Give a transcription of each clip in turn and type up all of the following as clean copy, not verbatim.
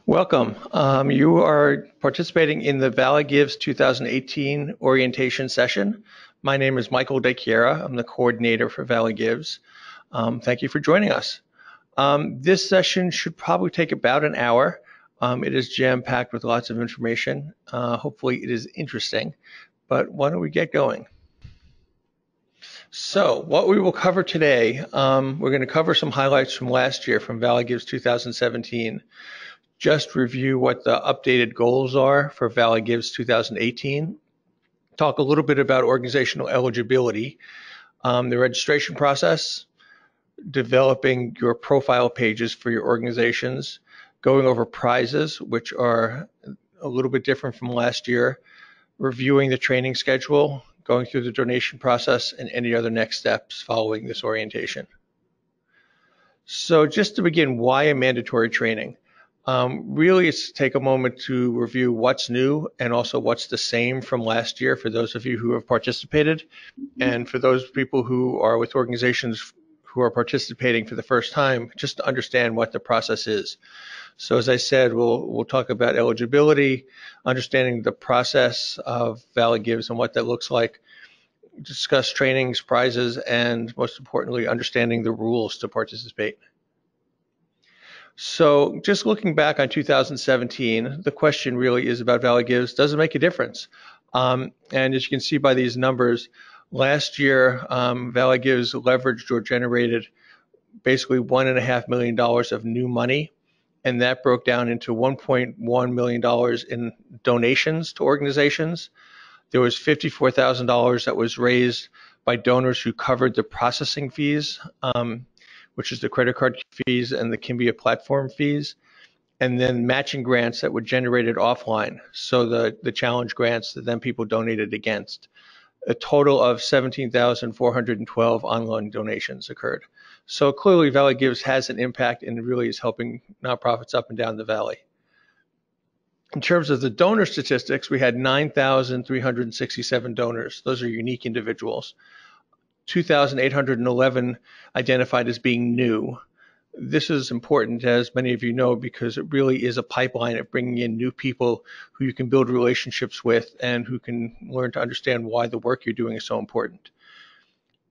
Welcome. You are participating in the Valley Gives 2018 orientation session. My name is Michael DeChiara. I'm the coordinator for Valley Gives. Thank you for joining us. This session should probably take about an hour. It is jam-packed with lots of information. Hopefully it is interesting, but why don't we get going? So what we will cover today, we're going to cover some highlights from last year from Valley Gives 2017. Just review what the updated goals are for Valley Gives 2018. Talk a little bit about organizational eligibility, the registration process, developing your profile pages for your organizations, going over prizes, which are a little bit different from last year, reviewing the training schedule, going through the donation process, and any other next steps following this orientation. So just to begin, why a mandatory training? Really, it's to take a moment to review what's new and also what's the same from last year for those of you who have participated, and for those people who are with organizations who are participating for the first time, just to understand what the process is. So as I said, we'll talk about eligibility, understanding the process of Valley Gives and what that looks like, discuss trainings, prizes, and most importantly, understanding the rules to participate. So just looking back on 2017, the question really is about Valley Gives. Does it make a difference? And as you can see by these numbers, last year, Valley Gives leveraged or generated basically $1.5 million of new money, and that broke down into $1.1 million in donations to organizations. There was $54,000 that was raised by donors who covered the processing fees, which is the credit card fees and the Kimbia platform fees, and then matching grants that were generated offline. So the challenge grants that then people donated against. A total of 17,412 online donations occurred. So clearly Valley Gives has an impact and really is helping nonprofits up and down the valley. In terms of the donor statistics, we had 9,367 donors. Those are unique individuals. 2,811 identified as being new. This is important, as many of you know, because it really is a pipeline of bringing in new people who you can build relationships with and who can learn to understand why the work you're doing is so important.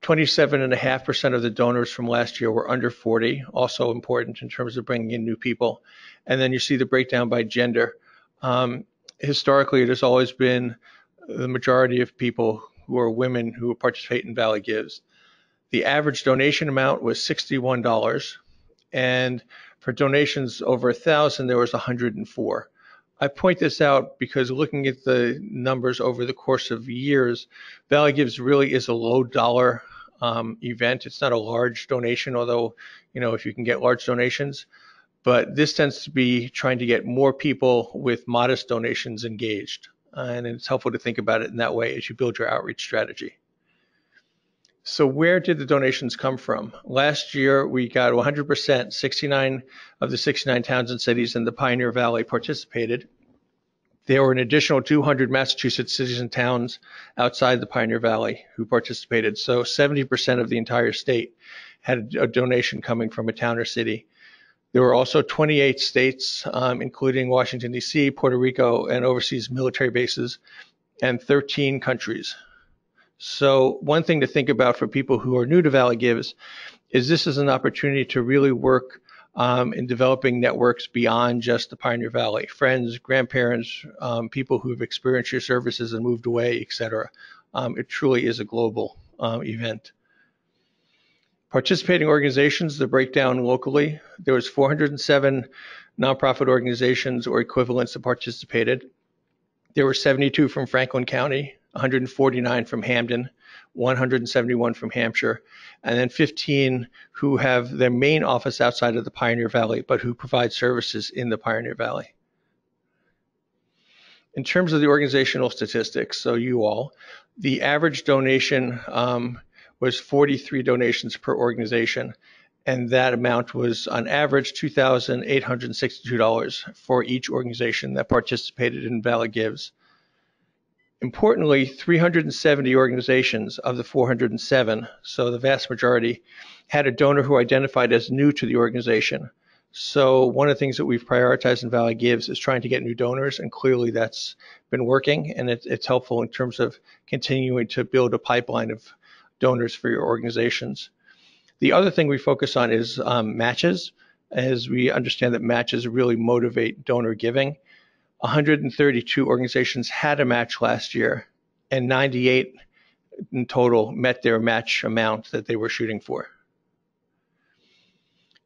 27.5% of the donors from last year were under 40, also important in terms of bringing in new people. And then you see the breakdown by gender. Historically, it has always been the majority of people who are women who participate in Valley Gives. The average donation amount was $61, and for donations over 1,000, there was 104. I point this out because looking at the numbers over the course of years, Valley Gives really is a low dollar event. It's not a large donation, although, you know, if you can get large donations, but this tends to be trying to get more people with modest donations engaged. And it's helpful to think about it in that way as you build your outreach strategy. So where did the donations come from? Last year, we got 100%, 69 of the 69 towns and cities in the Pioneer Valley participated. There were an additional 200 Massachusetts cities and towns outside the Pioneer Valley who participated. So 70% of the entire state had a donation coming from a town or city. There were also 28 states, including Washington, D.C., Puerto Rico, and overseas military bases, and 13 countries. So one thing to think about for people who are new to Valley Gives is this is an opportunity to really work in developing networks beyond just the Pioneer Valley. Friends, grandparents, people who have experienced your services and moved away, etc. It truly is a global event. Participating organizations, the breakdown locally, there was 407 nonprofit organizations or equivalents that participated. There were 72 from Franklin County, 149 from Hamden, 171 from Hampshire, and then 15 who have their main office outside of the Pioneer Valley, but who provide services in the Pioneer Valley. In terms of the organizational statistics, so you all, the average donation was 43 donations per organization, and that amount was on average $2,862 for each organization that participated in Valley Gives. Importantly, 370 organizations of the 407, so the vast majority, had a donor who identified as new to the organization. So one of the things that we've prioritized in Valley Gives is trying to get new donors, and clearly that's been working, and it's helpful in terms of continuing to build a pipeline of donors for your organizations. The other thing we focus on is matches, as we understand that matches really motivate donor giving. 132 organizations had a match last year, and 98 in total met their match amount that they were shooting for.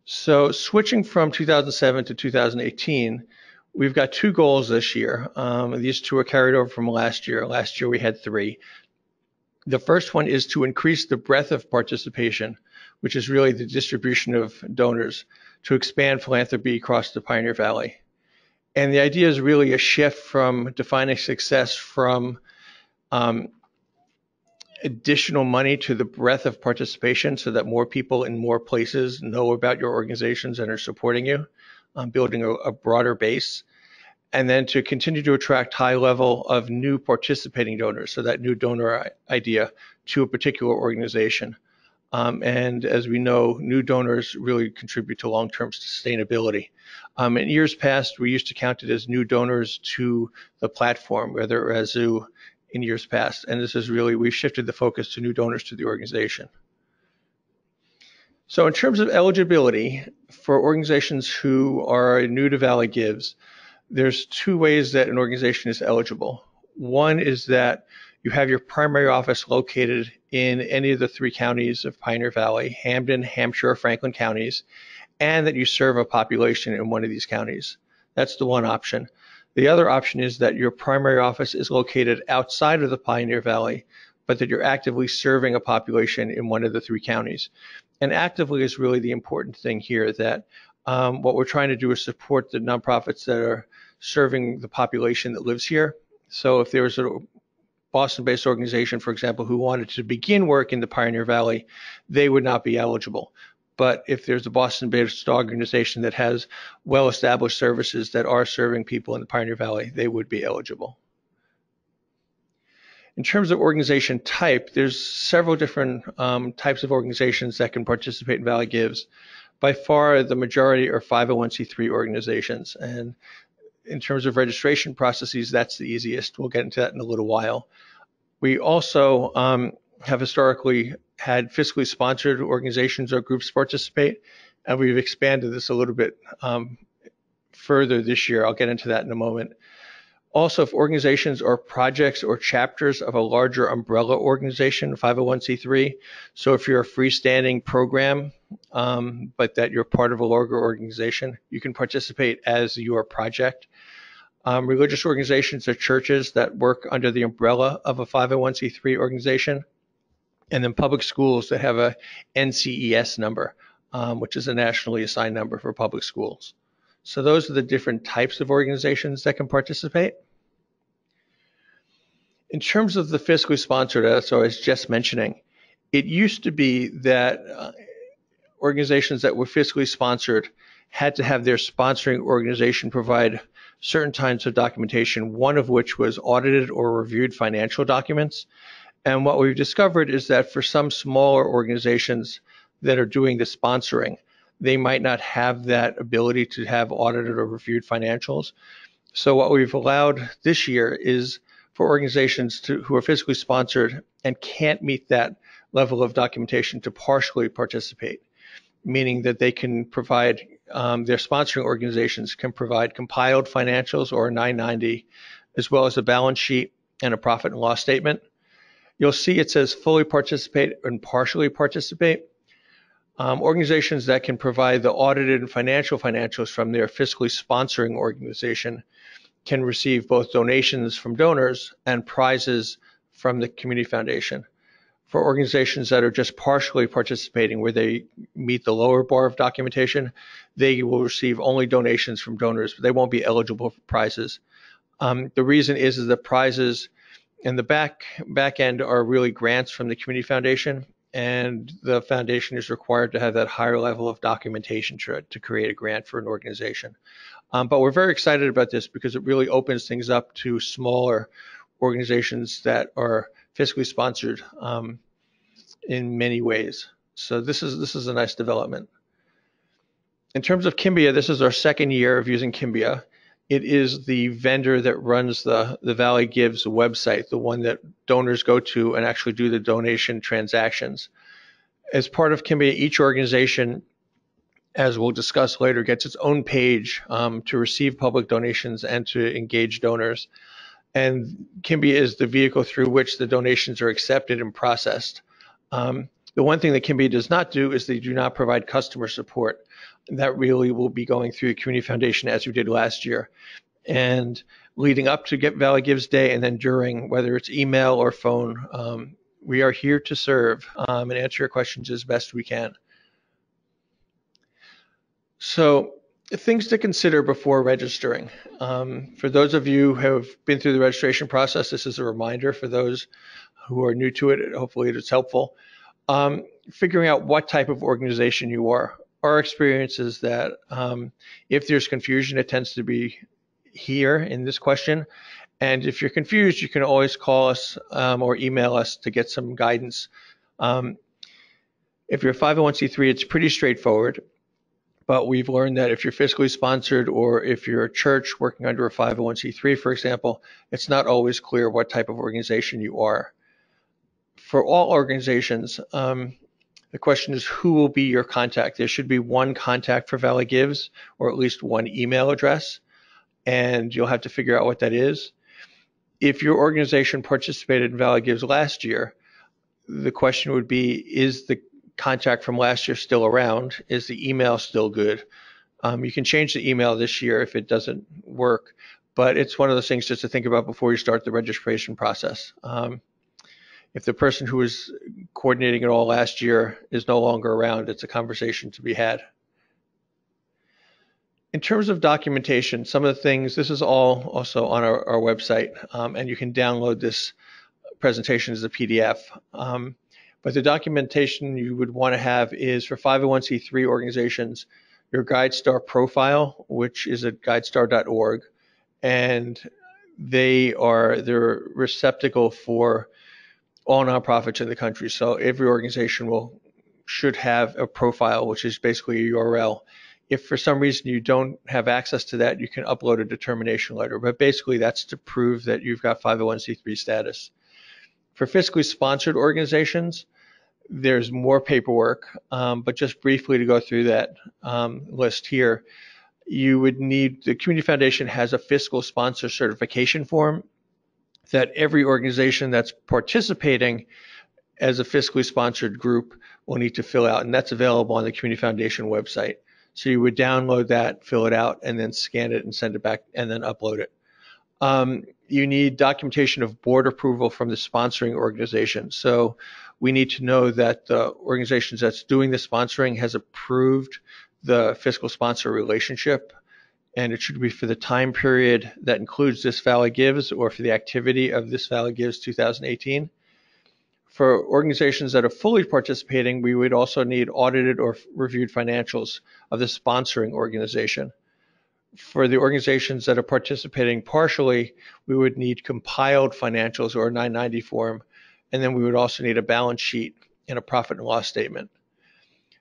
So switching from 2007 to 2018, we've got two goals this year. These two are carried over from last year. Last year we had three. The first one is to increase the breadth of participation, which is really the distribution of donors, to expand philanthropy across the Pioneer Valley. And the idea is really a shift from defining success from additional money to the breadth of participation so that more people in more places know about your organizations and are supporting you, building a broader base. And then to continue to attract high level of new participating donors, so that new donor idea to a particular organization. And as we know, new donors really contribute to long-term sustainability. In years past, we used to count it as new donors to the platform, whether Razoo in years past. And this is really, we've shifted the focus to new donors to the organization. So in terms of eligibility for organizations who are new to Valley Gives, there's two ways that an organization is eligible. One is that you have your primary office located in any of the three counties of Pioneer Valley, Hampden, Hampshire, or Franklin counties, and that you serve a population in one of these counties. That's the one option. The other option is that your primary office is located outside of the Pioneer Valley, but that you're actively serving a population in one of the three counties. And actively is really the important thing here, that what we're trying to do is support the nonprofits that are serving the population that lives here. So if there was a Boston-based organization, for example, who wanted to begin work in the Pioneer Valley, they would not be eligible. But if there's a Boston-based organization that has well-established services that are serving people in the Pioneer Valley, they would be eligible. In terms of organization type, there's several different types of organizations that can participate in Valley Gives. By far, the majority are 501c3 organizations. And in terms of registration processes, that's the easiest. We'll get into that in a little while. We also have historically had fiscally sponsored organizations or groups participate, and we've expanded this a little bit further this year. I'll get into that in a moment. Also, if organizations or projects or chapters of a larger umbrella organization, 501c3, so if you're a freestanding program, but that you're part of a larger organization, you can participate as your project. Religious organizations or churches that work under the umbrella of a 501c3 organization, and then public schools that have a NCES number, which is a nationally assigned number for public schools. So those are the different types of organizations that can participate. In terms of the fiscally sponsored, as I was just mentioning, it used to be that organizations that were fiscally sponsored had to have their sponsoring organization provide certain types of documentation, one of which was audited or reviewed financial documents. And what we've discovered is that for some smaller organizations that are doing the sponsoring, they might not have that ability to have audited or reviewed financials. So what we've allowed this year is for organizations who are fiscally sponsored and can't meet that level of documentation to partially participate, meaning that they can provide, their sponsoring organizations can provide compiled financials or a 990, as well as a balance sheet and a profit and loss statement. You'll see it says fully participate and partially participate. Organizations that can provide the audited and financials from their fiscally sponsoring organization can receive both donations from donors and prizes from the community foundation. For organizations that are just partially participating, where they meet the lower bar of documentation, they will receive only donations from donors, but they won't be eligible for prizes. The reason is that prizes in the back end are really grants from the community foundation, and the foundation is required to have that higher level of documentation to create a grant for an organization. But we're very excited about this because it really opens things up to smaller organizations that are fiscally sponsored in many ways. So this is a nice development. In terms of Kimbia, this is our second year of using Kimbia. It is the vendor that runs the Valley Gives website, the one that donors go to and actually do the donation transactions. As part of Kimbia, each organization, as we'll discuss later, gets its own page to receive public donations and to engage donors. And Kimbia is the vehicle through which the donations are accepted and processed. The one thing that Kimbia does not do is they do not provide customer support. That really will be going through the Community Foundation as we did last year. And leading up to Valley Gives Day and then during, whether it's email or phone, we are here to serve and answer your questions as best we can. So things to consider before registering. For those of you who have been through the registration process, this is a reminder. For those who are new to it, hopefully it is helpful. Figuring out what type of organization you are. Our experience is that if there's confusion, it tends to be here in this question. And if you're confused, you can always call us or email us to get some guidance. If you're a 501c3, it's pretty straightforward. But we've learned that if you're fiscally sponsored or if you're a church working under a 501c3, for example, it's not always clear what type of organization you are. For all organizations, the question is who will be your contact? There should be one contact for Valley Gives or at least one email address, and you'll have to figure out what that is. If your organization participated in Valley Gives last year, the question would be, is the contact from last year still around? Is the email still good? You can change the email this year if it doesn't work, but it's one of those things just to think about before you start the registration process. If the person who was coordinating it all last year is no longer around, it's a conversation to be had. In terms of documentation, some of the things, this is all also on our website, and you can download this presentation as a PDF. But the documentation you would want to have is for 501c3 organizations, your GuideStar profile, which is at guidestar.org, and they're receptacle for all nonprofits in the country. So every organization should have a profile, which is basically a URL. If for some reason you don't have access to that, you can upload a determination letter. But basically that's to prove that you've got 501c3 status. For fiscally sponsored organizations, there's more paperwork, but just briefly to go through that list here, you would need, the Community Foundation has a fiscal sponsor certification form that every organization that's participating as a fiscally sponsored group will need to fill out, and that's available on the Community Foundation website. So you would download that, fill it out, and then scan it and send it back, and then upload it. You need documentation of board approval from the sponsoring organization. So we need to know that the organization that's doing the sponsoring has approved the fiscal sponsor relationship, and it should be for the time period that includes this Valley Gives or for the activity of this Valley Gives 2018. For organizations that are fully participating, we would also need audited or reviewed financials of the sponsoring organization. For the organizations that are participating partially, we would need compiled financials or a 990 form, and then we would also need a balance sheet and a profit and loss statement.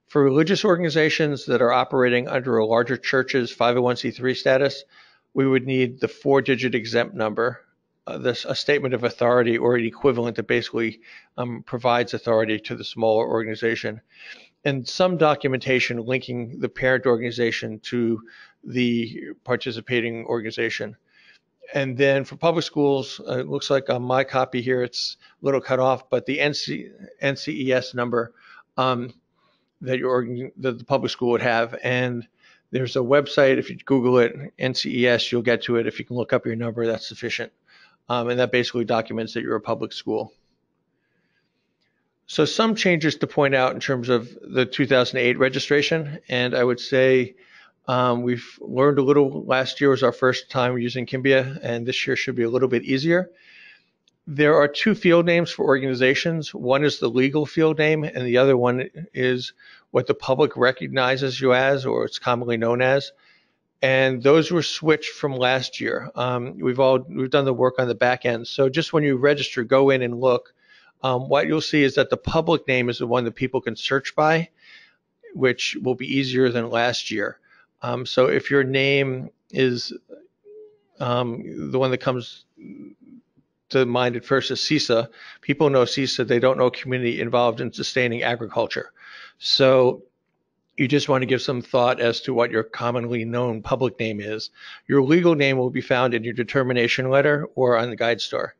For religious organizations that are operating under a larger church's 501c3 status, we would need the 4-digit exempt number, a statement of authority or an equivalent that basically provides authority to the smaller organization, and some documentation linking the parent organization to the participating organization. And then for public schools, it looks like on my copy here, it's a little cut off, but the NCES number that the public school would have. And there's a website, if you Google it, NCES, you'll get to it. If you can look up your number, that's sufficient. And that basically documents that you're a public school. So some changes to point out in terms of the 2008 registration, and I would say we've learned a little. Last year was our first time using Kimbia, and this year should be a little bit easier. There are 2 field names for organizations. One is the legal field name, and the other one is what the public recognizes you as, or it's commonly known as. And those were switched from last year. We've done the work on the back end. So just when you register, go in and look. What you'll see is that the public name is the one that people can search by, which will be easier than last year. So if your name is the one that comes to mind at first is CISA, people know CISA, they don't know community involved in sustaining agriculture. So you just want to give some thought as to what your commonly known public name is. Your legal name will be found in your determination letter or on the GuideStar.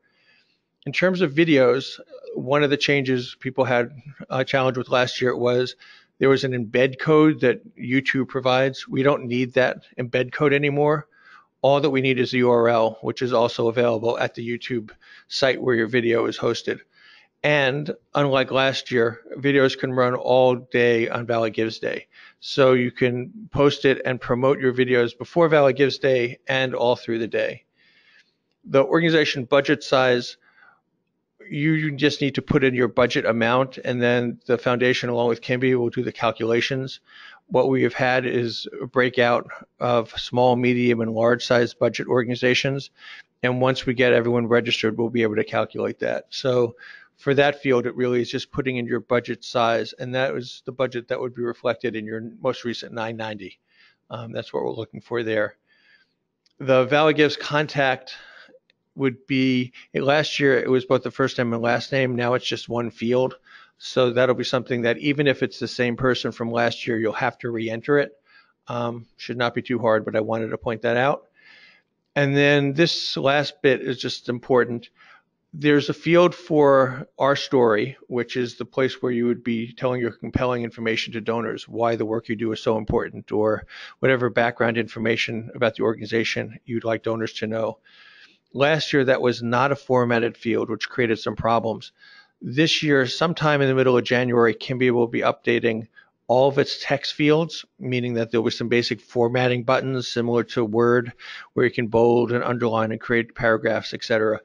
In terms of videos, one of the changes people had a challenge with last year was there was an embed code that YouTube provides. We don't need that embed code anymore. All that we need is the URL, which is also available at the YouTube site where your video is hosted. And unlike last year, videos can run all day on Valley Gives Day. So you can post it and promote your videos before Valley Gives Day and all through the day. The organization budget size, you just need to put in your budget amount, and then the foundation along with Kimbia will do the calculations. What we have had is a breakout of small, medium, and large size budget organizations. And once we get everyone registered, we'll be able to calculate that. So for that field, it really is just putting in your budget size, and that was the budget that would be reflected in your most recent 990. That's what we're looking for there. The Valley Gives contact would be, last year it was both the first name and last name. Now it's just one field. So that'll be something that even if it's the same person from last year, you'll have to re-enter it. Should not be too hard, but I wanted to point that out. And then this last bit is just important. There's a field for Our Story, which is the place where you would be telling your compelling information to donors, why the work you do is so important, or whatever background information about the organization you'd like donors to know. Last year, that was not a formatted field, which created some problems. This year, sometime in the middle of January, Kimbia will be updating all of its text fields, meaning that there'll be some basic formatting buttons similar to Word, where you can bold and underline and create paragraphs, etc.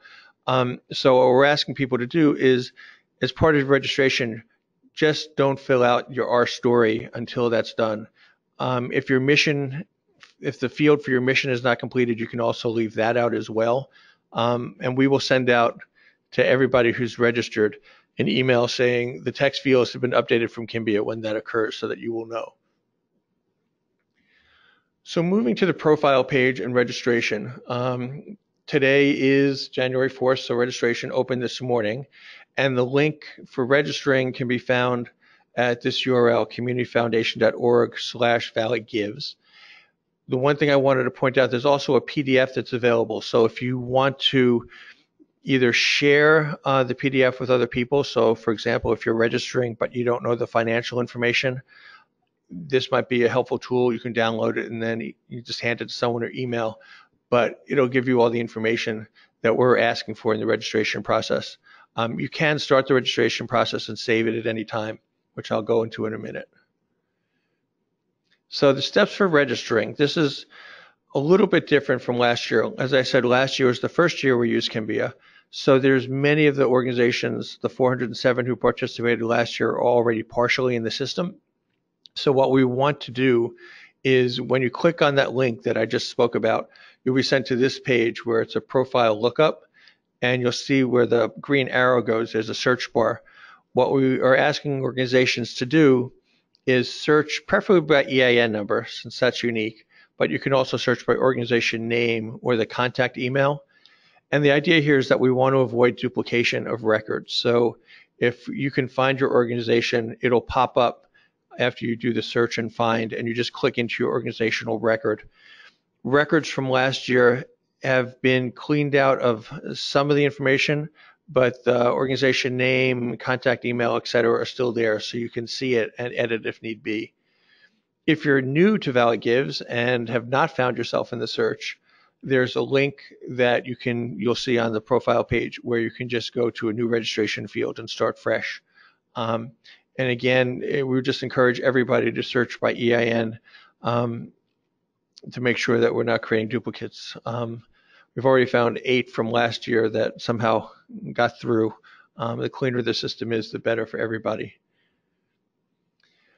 So what we're asking people to do is, as part of registration, just don't fill out your Our Story until that's done. If the field for your mission is not completed, you can also leave that out as well. And we will send out to everybody who's registered an email saying the text fields have been updated from Kimbia when that occurs, so that you will know. So moving to the profile page and registration. Today is January 4th, so registration opened this morning. And the link for registering can be found at this URL, communityfoundation.org/valleygives. The one thing I wanted to point out, there's also a PDF that's available. So if you want to either share the PDF with other people, so for example, if you're registering but you don't know the financial information, this might be a helpful tool. You can download it and then you just hand it to someone or email, but it'll give you all the information that we're asking for in the registration process. You can start the registration process and save it at any time, which I'll go into in a minute. So the steps for registering, this is a little bit different from last year. As I said, last year was the first year we used Kimbia. So there's many of the organizations, the 407 who participated last year, are already partially in the system. So what we want to do is when you click on that link that I just spoke about, you'll be sent to this page where it's a profile lookup, and you'll see where the green arrow goes, there's a search bar. What we are asking organizations to do is search preferably by EIN number, since that's unique, but you can also search by organization name or the contact email. And the idea here is that we want to avoid duplication of records. So if you can find your organization, it'll pop up after you do the search and find, and you just click into your organizational record. Records from last year have been cleaned out of some of the information, but the organization name, contact email, etc. are still there, so you can see it and edit if need be. If you're new to Valley Gives and have not found yourself in the search, there's a link that you'll see on the profile page where you can just go to a new registration field and start fresh. And again, we would just encourage everybody to search by EIN to make sure that we're not creating duplicates. We've already found 8 from last year that somehow got through. The cleaner the system is, the better for everybody.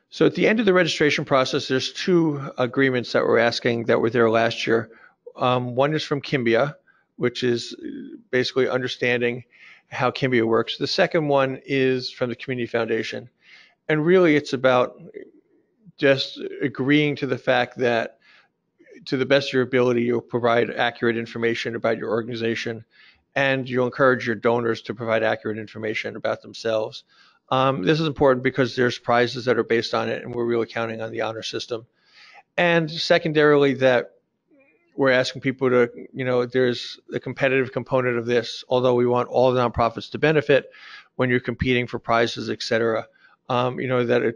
So at the end of the registration process, there's 2 agreements that we're asking that were there last year. One is from Kimbia, which is basically understanding how Kimbia works. The second one is from the Community Foundation. And really it's about just agreeing to the fact that to the best of your ability, you'll provide accurate information about your organization, and you'll encourage your donors to provide accurate information about themselves. This is important because there's prizes that are based on it, and we're really counting on the honor system. And secondarily, that we're asking people to, there's a competitive component of this, although we want all the nonprofits to benefit when you're competing for prizes, et cetera. That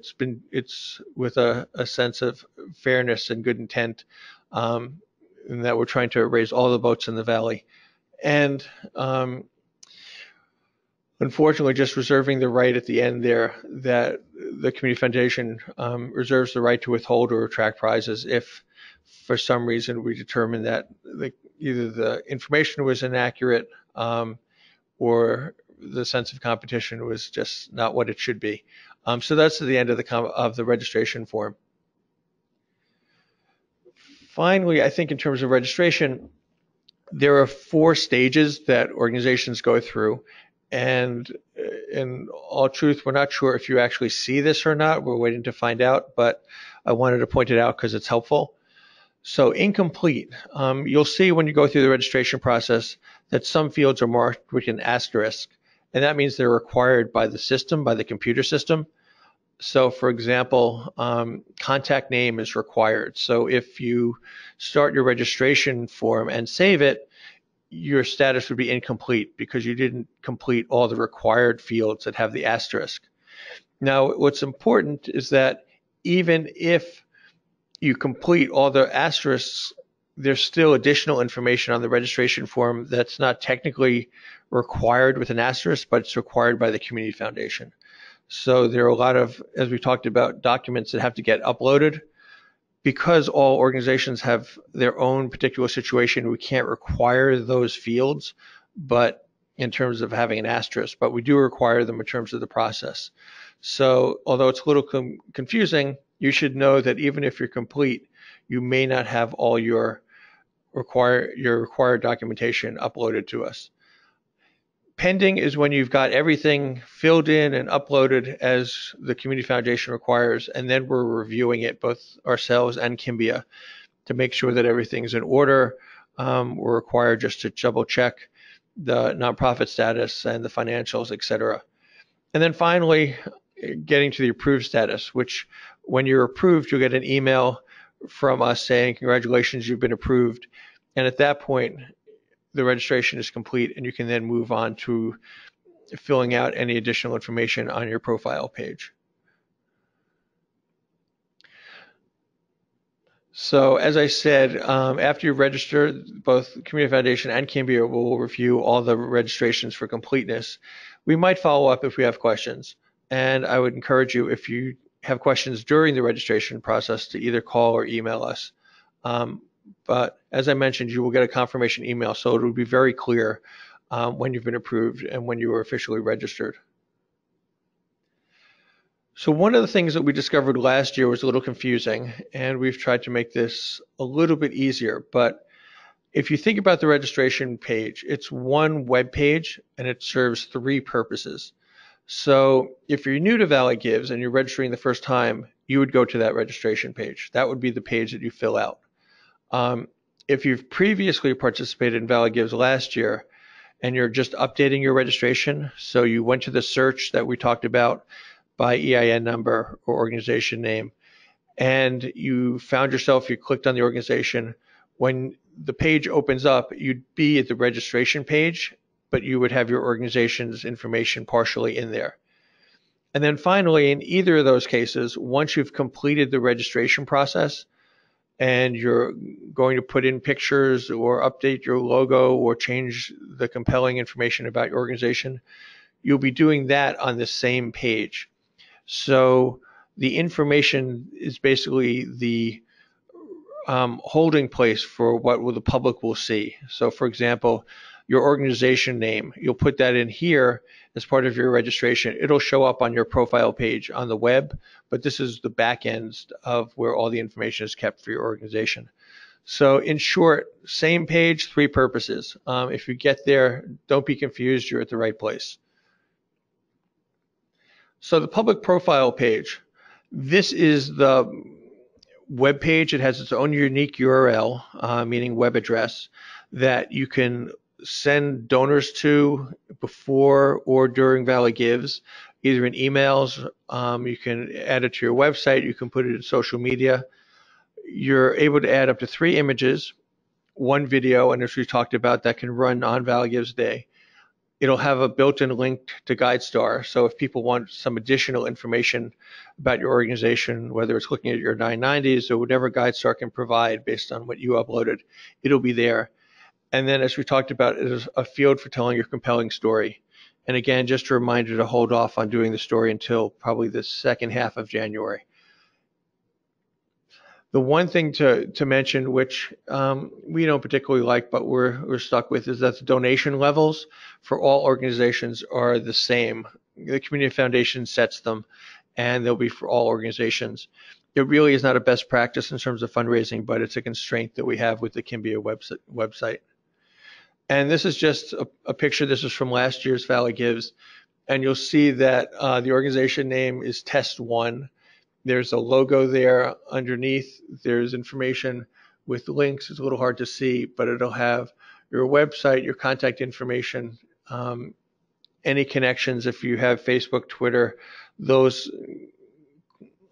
it's with a sense of fairness and good intent, and that we're trying to raise all the boats in the valley. And unfortunately, just reserving the right at the end there that the Community Foundation reserves the right to withhold or retract prizes if for some reason we determine that either the information was inaccurate or the sense of competition was just not what it should be. So that's the end of the registration form. Finally, I think in terms of registration, there are 4 stages that organizations go through. And in all truth, we're not sure if you actually see this or not. We're waiting to find out, but I wanted to point it out because it's helpful. So incomplete, you'll see when you go through the registration process that some fields are marked with an asterisk, and that means they're required by the system, by the computer system. So for example, contact name is required. So if you start your registration form and save it, your status would be incomplete because you didn't complete all the required fields that have the asterisk. Now, what's important is that even if you complete all the asterisks, there's still additional information on the registration form that's not technically required with an asterisk, but it's required by the Community Foundation. So there are a lot of, as we talked about, documents that have to get uploaded. Because all organizations have their own particular situation, we can't require those fields, but in terms of having an asterisk, but we do require them in terms of the process. So although it's a little confusing, you should know that even if you're complete, you may not have all your required documentation uploaded to us. Pending is when you've got everything filled in and uploaded as the Community Foundation requires, and then we're reviewing it, both ourselves and Kimbia, to make sure that everything's in order. We're required just to double check the nonprofit status and the financials, et cetera. And then finally, getting to the approved status, which when you're approved, you'll get an email from us saying, congratulations, you've been approved. And at that point, the registration is complete, and you can then move on to filling out any additional information on your profile page. So as I said, after you register, both Community Foundation and Kimbia will review all the registrations for completeness. We might follow up if we have questions. And I would encourage you, if you have questions during the registration process, to either call or email us. But as I mentioned, you will get a confirmation email, so it will be very clear when you've been approved and when you were officially registered. So one of the things that we discovered last year was a little confusing, and we've tried to make this a little bit easier. But if you think about the registration page, it's one web page, and it serves 3 purposes. So if you're new to Valley Gives and you're registering the first time, you would go to that registration page. That would be the page that you fill out. If you've previously participated in Valley Gives last year and you're just updating your registration, so you went to the search that we talked about by EIN number or organization name, and you found yourself, you clicked on the organization, when the page opens up, you'd be at the registration page, but you would have your organization's information partially in there. And then finally, in either of those cases, once you've completed the registration process, and you're going to put in pictures or update your logo or change the compelling information about your organization, you'll be doing that on the same page. So the information is basically the holding place for what the public will see. So for example, your organization name, you'll put that in here as part of your registration. It'll show up on your profile page on the web, but this is the back end of where all the information is kept for your organization. So in short, same page, 3 purposes. If you get there, don't be confused, you're at the right place. So the public profile page, This is the web page. It has its own unique URL, meaning web address, that you can send donors to before or during Valley Gives, either in emails. You can add it to your website. You can put it in social media. You're able to add up to 3 images, 1 video, and as we talked about, that can run on Valley Gives Day. It'll have a built-in link to GuideStar. So if people want some additional information about your organization, whether it's looking at your 990s or whatever GuideStar can provide based on what you uploaded, it'll be there. And then as we talked about, it is a field for telling your compelling story. And again, just a reminder to hold off on doing the story until probably the second half of January. The one thing to mention, which we don't particularly like, but we're stuck with, is that the donation levels for all organizations are the same. The Community Foundation sets them, and they'll be for all organizations. It really is not a best practice in terms of fundraising, but it's a constraint that we have with the Kimbia website. And this is just a picture. This is from last year's Valley Gives, and you'll see that the organization name is Test One. There's a logo there underneath. There's information with links. It's a little hard to see, but it'll have your website, your contact information, any connections. If you have Facebook, Twitter, those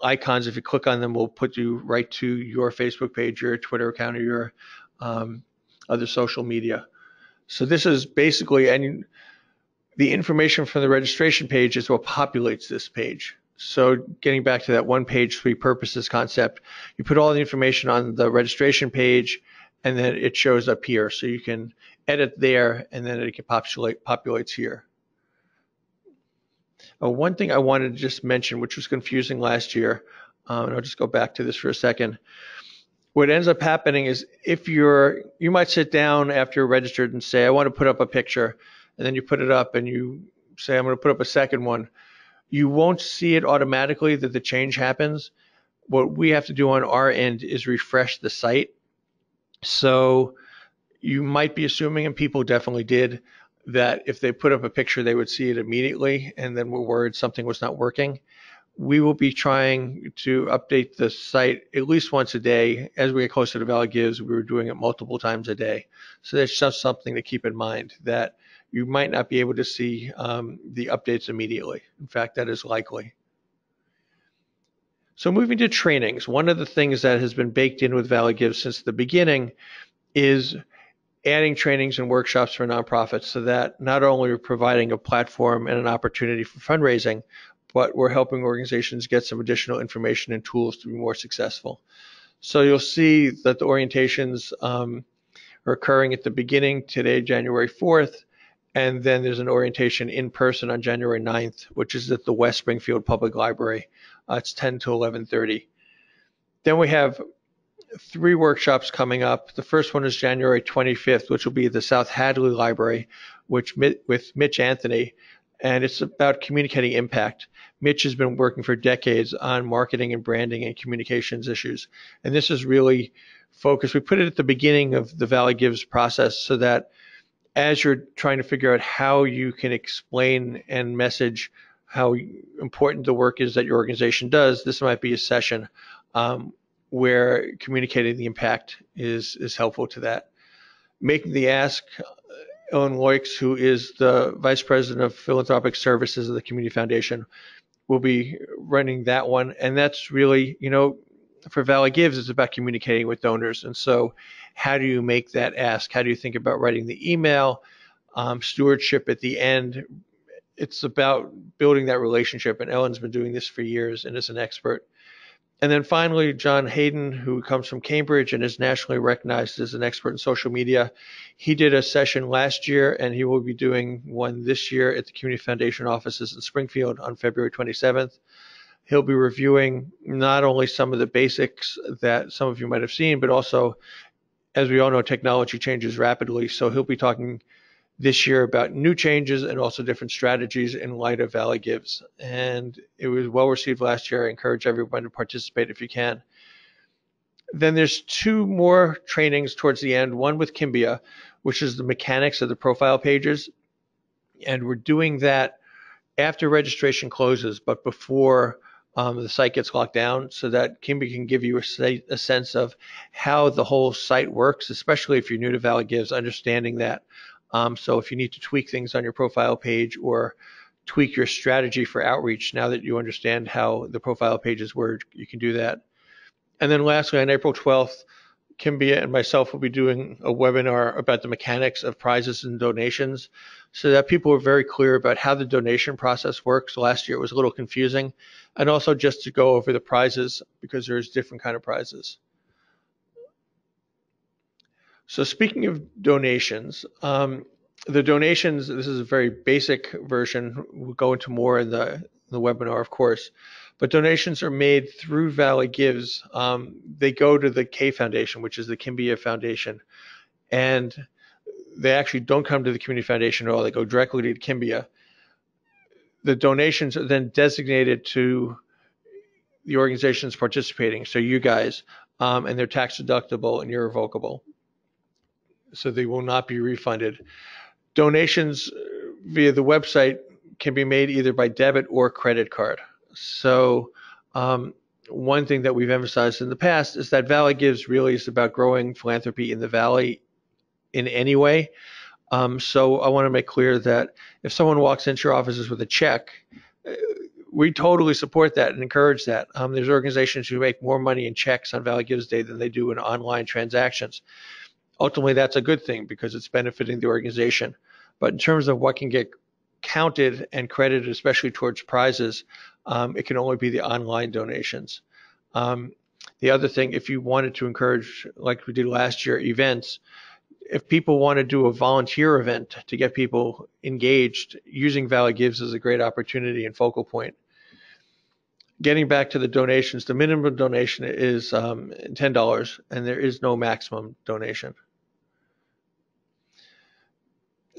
icons, if you click on them, will put you right to your Facebook page, your Twitter account, or your other social media. So this is basically, and the information from the registration page is what populates this page. So getting back to that 1 page, 3 purposes concept, you put all the information on the registration page, and then it shows up here. So you can edit there, and then it can populates here. One thing I wanted to just mention, which was confusing last year, and I'll just go back to this for a second. What ends up happening is if you might sit down after you're registered and say, I want to put up a picture, and then you put it up and you say, I'm going to put up a second one. You won't see it automatically that the change happens. What we have to do on our end is refresh the site. So you might be assuming, and people definitely did, that if they put up a picture, they would see it immediately, and then were worried something was not working. We will be trying to update the site at least once a day. As we get closer to Valley Gives, we were doing it multiple times a day. So that's just something to keep in mind, that you might not be able to see the updates immediately. In fact, that is likely. So moving to trainings, one of the things that has been baked in with Valley Gives since the beginning is adding trainings and workshops for nonprofits, so that not only we're providing a platform and an opportunity for fundraising, but we're helping organizations get some additional information and tools to be more successful. So you'll see that the orientations are occurring at the beginning today, January 4th, and then there's an orientation in person on January 9th, which is at the West Springfield Public Library. It's 10 to 11:30. Then we have 3 workshops coming up. The first one is January 25th, which will be at the South Hadley Library, with Mitch Anthony, and it's about communicating impact. Mitch has been working for decades on marketing and branding and communications issues, and this is really focused. We put it at the beginning of the Valley Gives process so that as you're trying to figure out how you can explain and message how important the work is that your organization does, this might be a session where communicating the impact is helpful to that. Making the Ask, Ellen Loix, who is the Vice President of Philanthropic Services of the Community Foundation, will be running that one. And that's really, for Valley Gives, it's about communicating with donors. And so how do you make that ask? How do you think about writing the email? Stewardship at the end. It's about building that relationship. And Ellen's been doing this for years and is an expert. And then finally, John Hayden, who comes from Cambridge and is nationally recognized as an expert in social media. He did a session last year, and he will be doing one this year at the Community Foundation offices in Springfield on February 27th. He'll be reviewing not only some of the basics that some of you might have seen, but also, as we all know, technology changes rapidly. So he'll be talking this year about new changes and also different strategies in light of Valley Gives. And it was well received last year. I encourage everyone to participate if you can. Then there's 2 more trainings towards the end, one with Kimbia, which is the mechanics of the profile pages. And we're doing that after registration closes, but before the site gets locked down, so that Kimbia can give you a sense of how the whole site works, especially if you're new to Valley Gives, understanding that. So if you need to tweak things on your profile page or tweak your strategy for outreach, now that you understand how the profile pages work, you can do that. And then lastly, on April 12th, Kimbia and myself will be doing a webinar about the mechanics of prizes and donations so that people are very clear about how the donation process works. Last year it was a little confusing, and also just to go over the prizes because there's different kind of prizes. So speaking of donations, the donations, this is a very basic version. We'll go into more in the webinar, of course. But donations are made through Valley Gives. They go to the K Foundation, which is the Kimbia Foundation. And they actually don't come to the Community Foundation at all. They go directly to Kimbia. The donations are then designated to the organizations participating, so you guys, and they're tax deductible and irrevocable. So they will not be refunded. Donations via the website can be made either by debit or credit card. So one thing that we've emphasized in the past is that Valley Gives really is about growing philanthropy in the Valley in any way. So I want to make clear that if someone walks into your offices with a check, we totally support that and encourage that. There's organizations who make more money in checks on Valley Gives Day than they do in online transactions. Ultimately, that's a good thing because it's benefiting the organization. But in terms of what can get counted and credited, especially towards prizes, it can only be the online donations. The other thing, if you wanted to encourage, like we did last year, events, if people want to do a volunteer event to get people engaged, using Valley Gives is a great opportunity and focal point. Getting back to the donations, the minimum donation is $10, and there is no maximum donation.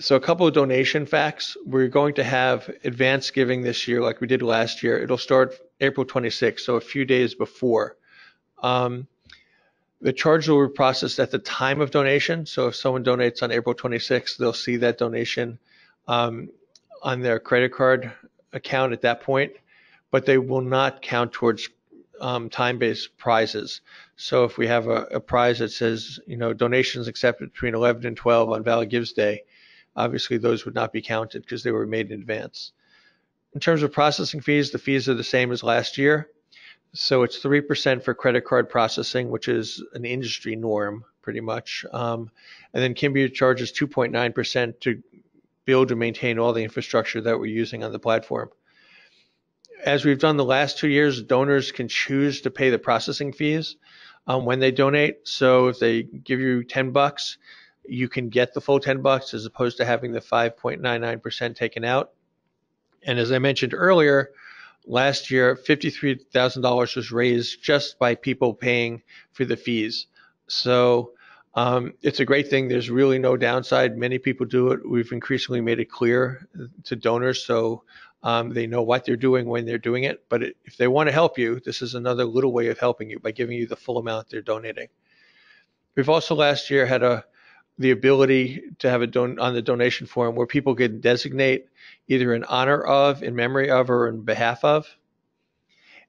So a couple of donation facts. We're going to have advance giving this year like we did last year. It'll start April 26th, so a few days before. The charge will be processed at the time of donation. So if someone donates on April 26th, they'll see that donation on their credit card account at that point, but they will not count towards time-based prizes. So if we have a prize that says, donations accepted between 11 and 12 on Valley Gives Day, obviously those would not be counted because they were made in advance. In terms of processing fees, the fees are the same as last year. So it's 3% for credit card processing, which is an industry norm pretty much. And then Kimbia charges 2.9% to build and maintain all the infrastructure that we're using on the platform. As we've done the last 2 years, donors can choose to pay the processing fees when they donate. So if they give you $10, you can get the full $10 as opposed to having the 5.99% taken out. And as I mentioned earlier, last year, $53,000 was raised just by people paying for the fees. So it's a great thing. There's really no downside. Many people do it. We've increasingly made it clear to donors so they know what they're doing when they're doing it. But if they want to help you, this is another little way of helping you by giving you the full amount they're donating. We've also last year had the ability to have on the donation form where people can designate either in honor of, in memory of, or in behalf of.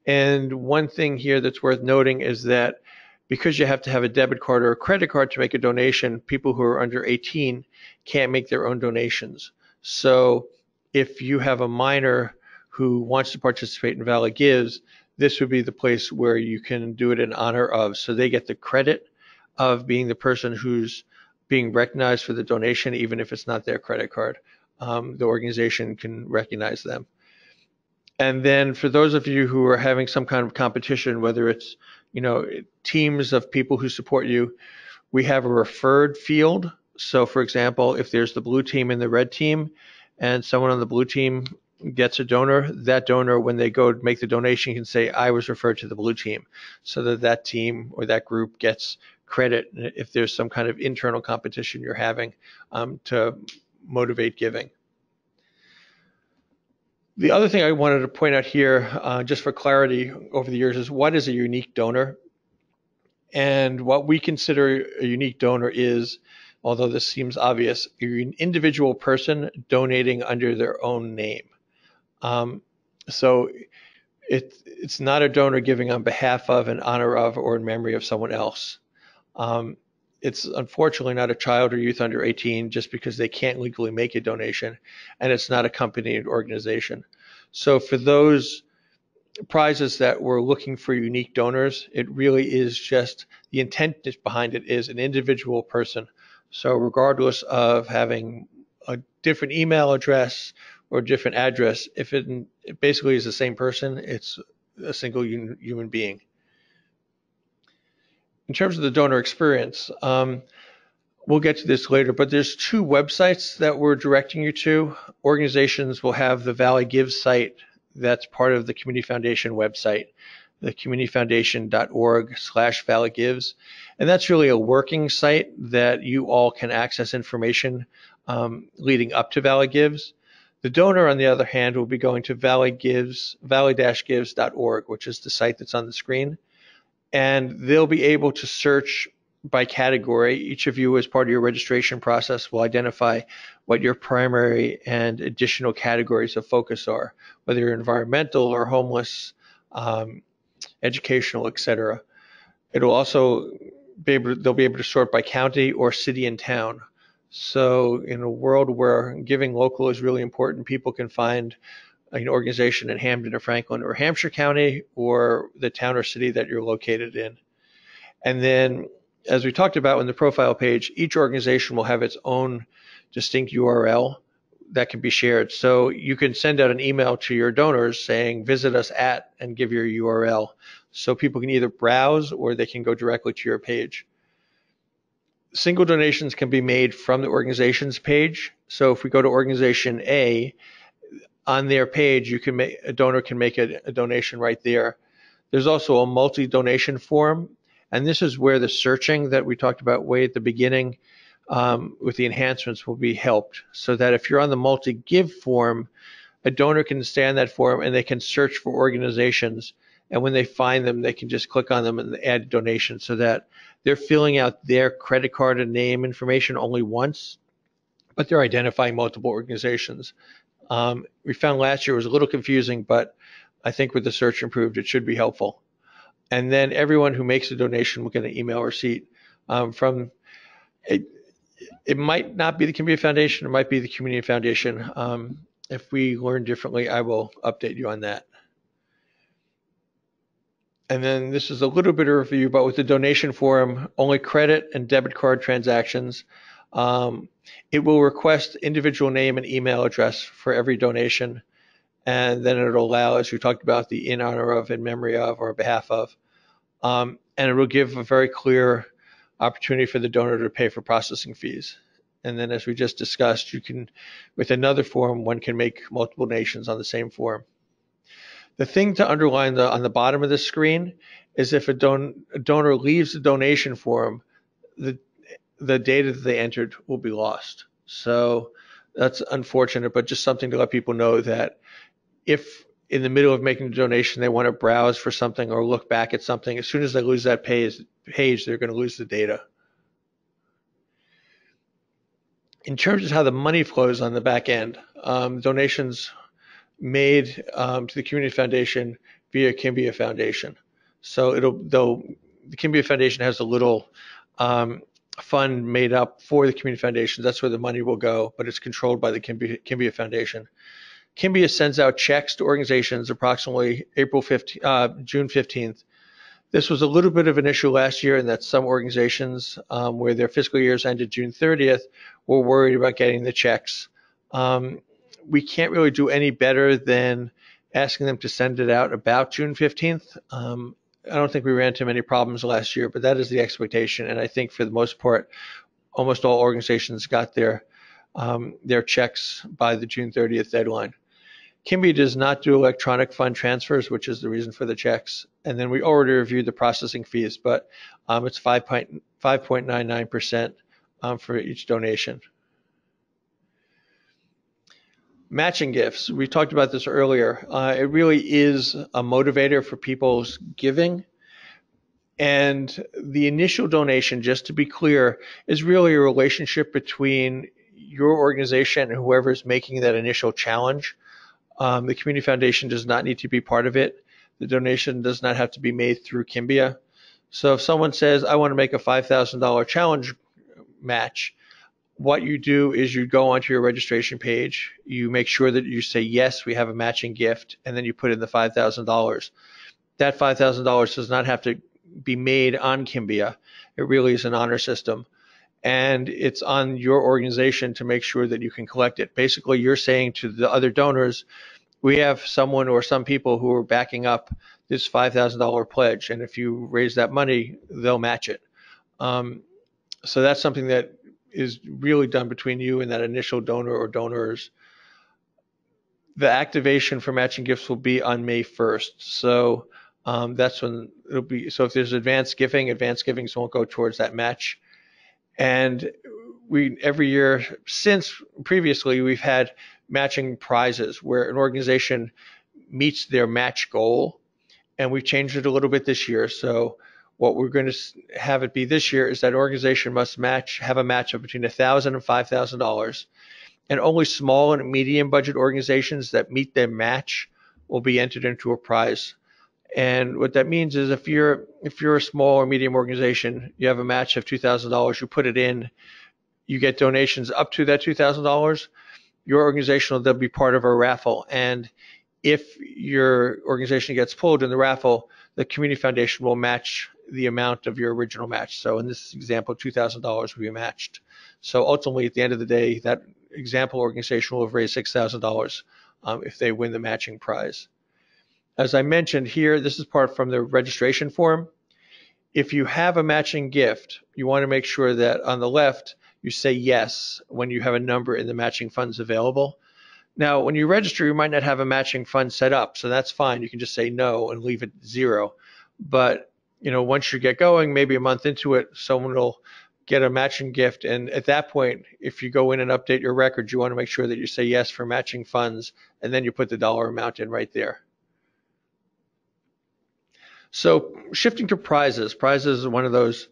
And one thing here that's worth noting is that because you have to have a debit card or a credit card to make a donation, people who are under 18 can't make their own donations. So if you have a minor who wants to participate in Valley Gives, this would be the place where you can do it in honor of. So they get the credit of being the person who's being recognized for the donation, even if it's not their credit card. The organization can recognize them. And then for those of you who are having some kind of competition, whether it's teams of people who support you, we have a referred field. So for example, if there's the blue team and the red team, and someone on the blue team gets a donor, that donor, when they go to make the donation, can say, I was referred to the blue team, so that team or that group gets credit if there's some kind of internal competition you're having to motivate giving. The other thing I wanted to point out here, just for clarity over the years, is what is a unique donor? And what we consider a unique donor is, although this seems obvious, you're an individual person donating under their own name. So it's not a donor giving on behalf of, in honor of, or in memory of someone else. It's unfortunately not a child or youth under 18 just because they can't legally make a donation, and it's not a company or organization. So for those prizes that we're looking for unique donors, it really is just the intent behind it is an individual person. So regardless of having a different email address or a different address, if it basically is the same person, it's a single human being. In terms of the donor experience, we'll get to this later, but there's 2 websites that we're directing you to. Organizations will have the Valley Gives site that's part of the Community Foundation website, the communityfoundation.org/Valley Gives. And that's really a working site that you all can access information leading up to Valley Gives. The donor, on the other hand, will be going to valley-gives.org, which is the site that's on the screen. And they'll be able to search by category. Each of you, as part of your registration process, will identify what your primary and additional categories of focus are, whether you're environmental or homeless, educational, etc. It'll also they'll be able to sort by county or city and town. So in a world where giving local is really important, people can find an organization in Hampden or Franklin or Hampshire County or the town or city that you're located in. And then, as we talked about in the profile page, each organization will have its own distinct URL that can be shared. So you can send out an email to your donors saying, visit us at, and give your URL. So people can either browse or they can go directly to your page. Single donations can be made from the organization's page. So if we go to organization A, on their page, a donor can make a donation right there. There's also a multi-donation form, and this is where the searching that we talked about way at the beginning with the enhancements will be helped, so that if you're on the multi-give form, a donor can stay on that form and they can search for organizations, and when they find them, they can just click on them and add donation, so that they're filling out their credit card and name information only once, but they're identifying multiple organizations. We found last year was a little confusing, but I think with the search improved, it should be helpful. And then everyone who makes a donation will get an email receipt from it. It might not be the Community Foundation, it might be the Community Foundation. If we learn differently, I will update you on that. And then this is a little bit of review, but with the donation form, only credit and debit card transactions. It will request individual name and email address for every donation, and then it'll allow, as we talked about, the in honor of, in memory of, or on behalf of. And it will give a very clear opportunity for the donor to pay for processing fees. And then, as we just discussed, you can, with another form, one can make multiple donations on the same form. The thing to underline on the bottom of the screen is if a donor leaves the donation form, the data that they entered will be lost. So that's unfortunate, but just something to let people know that if in the middle of making a donation they want to browse for something or look back at something, as soon as they lose that page, they're going to lose the data. In terms of how the money flows on the back end, donations made to the Community Foundation via Kimbia Foundation. So the Kimbia Foundation has a little fund made up for the Community Foundation. That's where the money will go, but it's controlled by the Kimbia Foundation. Kimbia sends out checks to organizations approximately June 15th. This was a little bit of an issue last year in that some organizations where their fiscal years ended June 30th were worried about getting the checks. We can't really do any better than asking them to send it out about June 15th. I don't think we ran into many problems last year, but that is the expectation. And I think for the most part, almost all organizations got their checks by the June 30th deadline. Kimbia does not do electronic fund transfers, which is the reason for the checks. And then we already reviewed the processing fees, but it's 5.99% for each donation. Matching gifts. We talked about this earlier. It really is a motivator for people's giving. And the initial donation, just to be clear, is really a relationship between your organization and whoever is making that initial challenge. The Community Foundation does not need to be part of it. The donation does not have to be made through Kimbia. So if someone says, I want to make a $5,000 challenge match, what you do is you go onto your registration page, you make sure that you say, yes, we have a matching gift, and then you put in the $5,000. That $5,000 does not have to be made on Kimbia. It really is an honor system. And it's on your organization to make sure that you can collect it. Basically, you're saying to the other donors, we have someone or some people who are backing up this $5,000 pledge, and if you raise that money, they'll match it. So that's something that is really done between you and that initial donor or donors. The activation for matching gifts will be on May 1st. So that's when it'll be. So if there's advanced givings won't go towards that match. And we every year since previously, we've had matching prizes where an organization meets their match goal, and we've changed it a little bit this year. So what we're going to have it be this year is that organization must have a match of between $1,000 and $5,000, and only small and medium budget organizations that meet their match will be entered into a prize. And what that means is if you're a small or medium organization, you have a match of $2,000, you put it in, you get donations up to that $2,000, your organization will then be part of a raffle. And if your organization gets pulled in the raffle, the community foundation will match the amount of your original match. So in this example, $2,000 will be matched. So ultimately, at the end of the day, that example organization will have raised $6,000 if they win the matching prize. As I mentioned here, this is part from the registration form. If you have a matching gift, you want to make sure that on the left, you say yes when you have a number in the matching funds available. Now, when you register, you might not have a matching fund set up, so that's fine. You can just say no and leave it 0. But once you get going, maybe a month into it, someone will get a matching gift, and at that point, if you go in and update your records, you want to make sure that you say yes for matching funds, and then you put the dollar amount in right there. So shifting to prizes. Prizes are one of those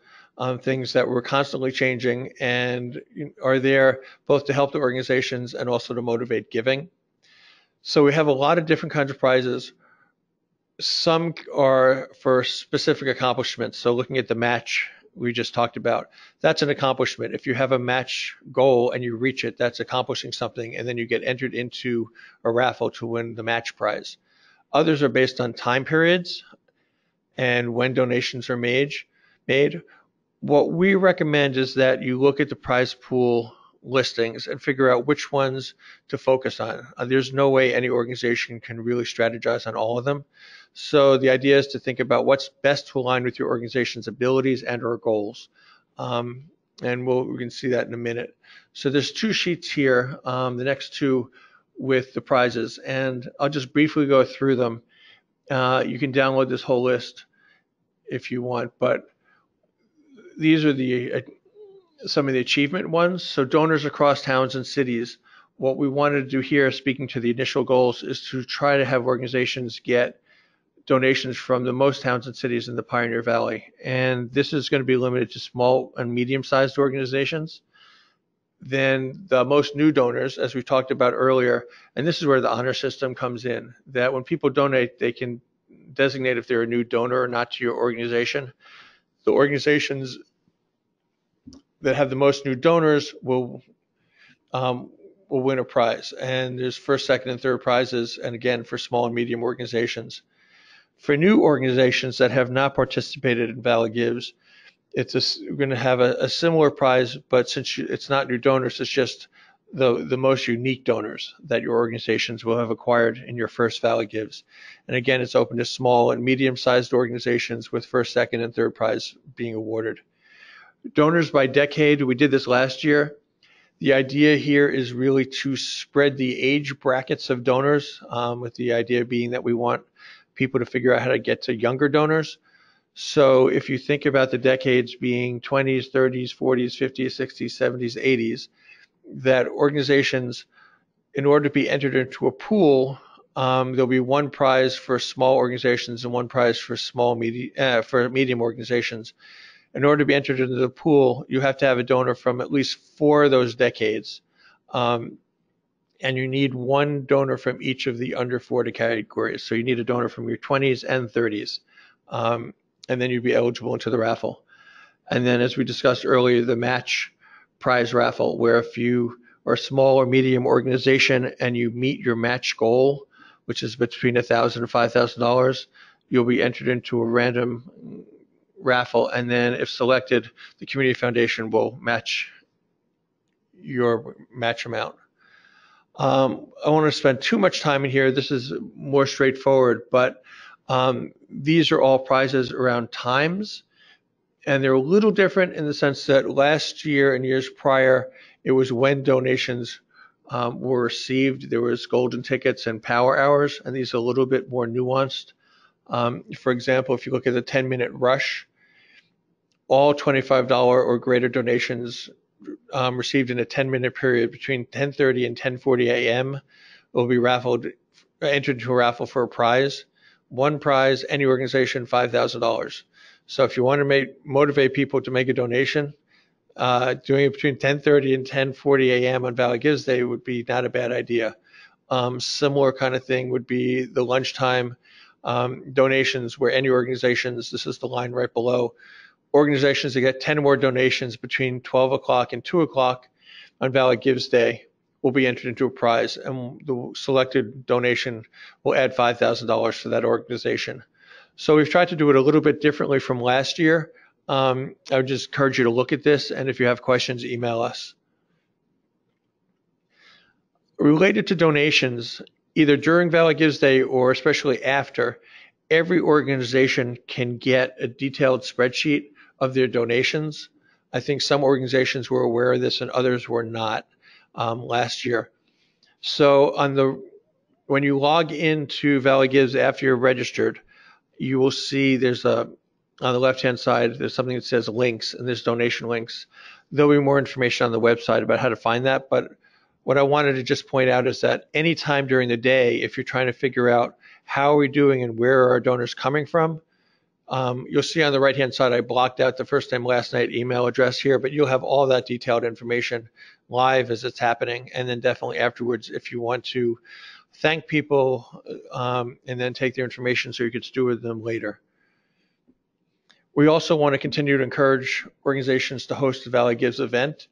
things that we're constantly changing and are there both to help the organizations and also to motivate giving. So we have a lot of different kinds of prizes. Some are for specific accomplishments. So looking at the match we just talked about, that's an accomplishment. If you have a match goal and you reach it, that's accomplishing something, and then you get entered into a raffle to win the match prize. Others are based on time periods and when donations are made. What we recommend is that you look at the prize pool listings and figure out which ones to focus on. There's no way any organization can really strategize on all of them. So the idea is to think about what's best to align with your organization's abilities and or goals. And we can see that in a minute. So there's 2 sheets here, the next 2 with the prizes, and I'll just briefly go through them. You can download this whole list if you want, but these are some of the achievement ones. So donors across towns and cities. What we wanted to do here, speaking to the initial goals, is to try to have organizations get donations from the most towns and cities in the Pioneer Valley. And this is going to be limited to small and medium-sized organizations. Then the most new donors, as we talked about earlier, and this is where the honor system comes in, that when people donate, they can designate if they're a new donor or not to your organization. The organizations that have the most new donors will win a prize. And there's first, second, and third prizes, and again, for small and medium organizations. For new organizations that have not participated in Valley Gives, we're going to have a similar prize, but since it's not new donors, it's just the most unique donors that your organizations will have acquired in your first Valley Gives. And again, it's open to small and medium-sized organizations with first, second, and third prize being awarded. Donors by decade, we did this last year. The idea here is really to spread the age brackets of donors, with the idea being that we want people to figure out how to get to younger donors. So if you think about the decades being 20s, 30s, 40s, 50s, 60s, 70s, 80s, that organizations, in order to be entered into a pool, there'll be one prize for small organizations and one prize for medium organizations. In order to be entered into the pool, you have to have a donor from at least 4 of those decades. and you need one donor from each of the under 40 categories. So you need a donor from your 20s and 30s, and then you'd be eligible into the raffle. And then, as we discussed earlier, the match prize raffle, where if you are a small or medium organization and you meet your match goal, which is between $1,000 and $5,000, you'll be entered into a random raffle, and then if selected, the community foundation will match your match amount. I don't want to spend too much time in here. This is more straightforward, but these are all prizes around times, and they're a little different in the sense that last year and years prior, it was when donations were received. There was golden tickets and power hours, and these are a little bit more nuanced. For example, if you look at the 10-minute rush, all $25 or greater donations received in a 10-minute period between 10:30 and 10:40 a.m. will be entered into a raffle for a prize. One prize, any organization, $5,000. So if you want to motivate people to make a donation, doing it between 10:30 and 10:40 a.m. on Valley Gives Day would be not a bad idea. Similar kind of thing would be the lunchtime donations, where any organizations, this is the line right below, organizations that get 10 more donations between 12 o'clock and 2 o'clock on Valley Gives Day will be entered into a prize, and the selected donation will add $5,000 for that organization. So we've tried to do it a little bit differently from last year. I would just encourage you to look at this, and if you have questions, email us. Related to donations, either during Valley Gives Day or especially after, every organization can get a detailed spreadsheet of their donations. I think some organizations were aware of this and others were not last year. So when you log into Valley Gives after you're registered, you will see there's on the left-hand side, there's something that says links, and there's donation links. There'll be more information on the website about how to find that, but what I wanted to just point out is that anytime during the day, if you're trying to figure out how are we doing and where are our donors coming from, you'll see on the right-hand side, I blocked out the first name, last name email address here, but you'll have all that detailed information live as it's happening. And then definitely afterwards, if you want to thank people and then take their information so you can steward them later. We also want to continue to encourage organizations to host the Valley Gives event.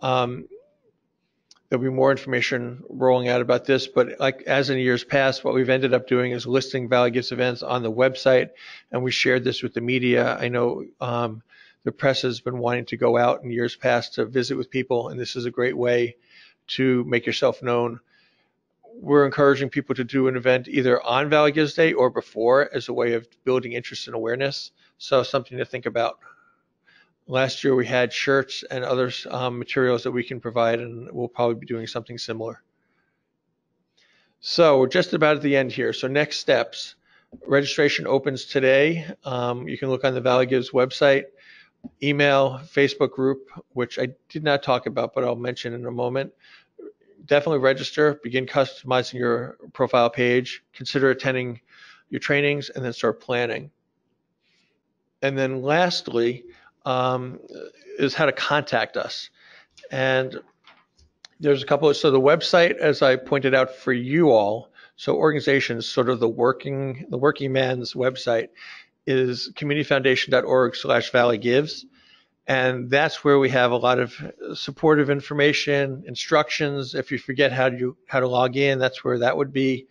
There'll be more information rolling out about this, but like as in years past, what we've ended up doing is listing Valley Gives events on the website, and we shared this with the media. I know the press has been wanting to go out in years past to visit with people, and this is a great way to make yourself known. We're encouraging people to do an event either on Valley Gives Day or before as a way of building interest and awareness. So something to think about. Last year we had shirts and other materials that we can provide, and we'll probably be doing something similar. So we're just about at the end here. So next steps. Registration opens today. You can look on the Valley Gives website, email, Facebook group, which I did not talk about, but I'll mention in a moment. Definitely register, begin customizing your profile page, consider attending your trainings, and then start planning. And then lastly, is how to contact us. And there's a couple so the website, as I pointed out for you all, so organizations, sort of the working man's website is communityfoundation.org/valleygives. And that's where we have a lot of supportive information, instructions. If you forget how to log in, that's where that would be.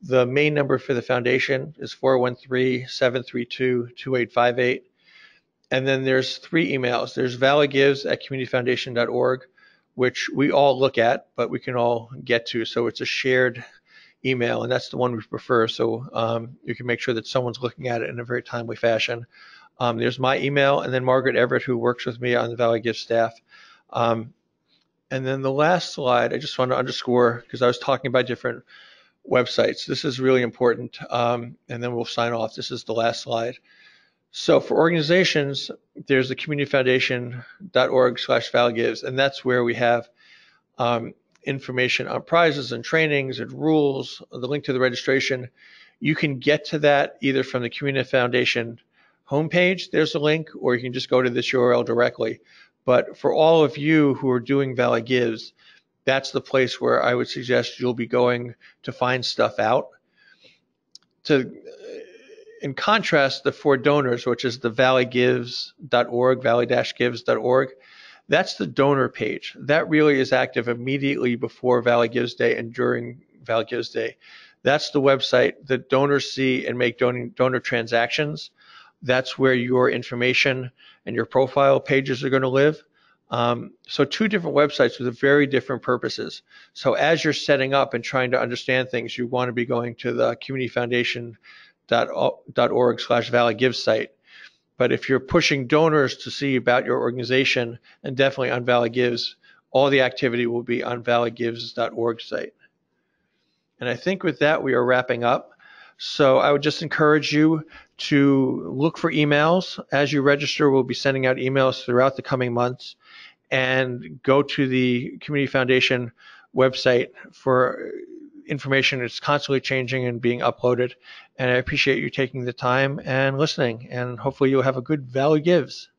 The main number for the foundation is 413-732-2858. And then there's 3 emails. There's valleygives@communityfoundation.org, which we all look at, but we can all get to. So it's a shared email, and that's the one we prefer. So you can make sure that someone's looking at it in a very timely fashion. There's my email, and then Margaret Everett, who works with me on the Valley Gives staff. And then the last slide, I just want to underscore, because I was talking about different websites. This is really important, and then we'll sign off. This is the last slide. So for organizations, there's the communityfoundation.org/valleygives, and that's where we have information on prizes and trainings and rules, the link to the registration. You can get to that either from the Community Foundation homepage, there's a link, or you can just go to this URL directly. But for all of you who are doing Valley Gives, that's the place where I would suggest you'll be going to find stuff out. In contrast, the For Donors, which is the valleygives.org, valley-gives.org, that's the donor page. That really is active immediately before Valley Gives Day and during Valley Gives Day. That's the website that donors see and make donor transactions. That's where your information and your profile pages are going to live. So two different websites with very different purposes. So as you're setting up and trying to understand things, you want to be going to the communityfoundation.org/Valley Gives site. But if you're pushing donors to see about your organization, and definitely on Valley Gives, all the activity will be on valleygives.org site. And I think with that, we are wrapping up. So I would just encourage you to look for emails. As you register, we'll be sending out emails throughout the coming months. And go to the Community Foundation website for information. It's constantly changing and being uploaded. And I appreciate you taking the time and listening. And hopefully you'll have a good Valley Gives.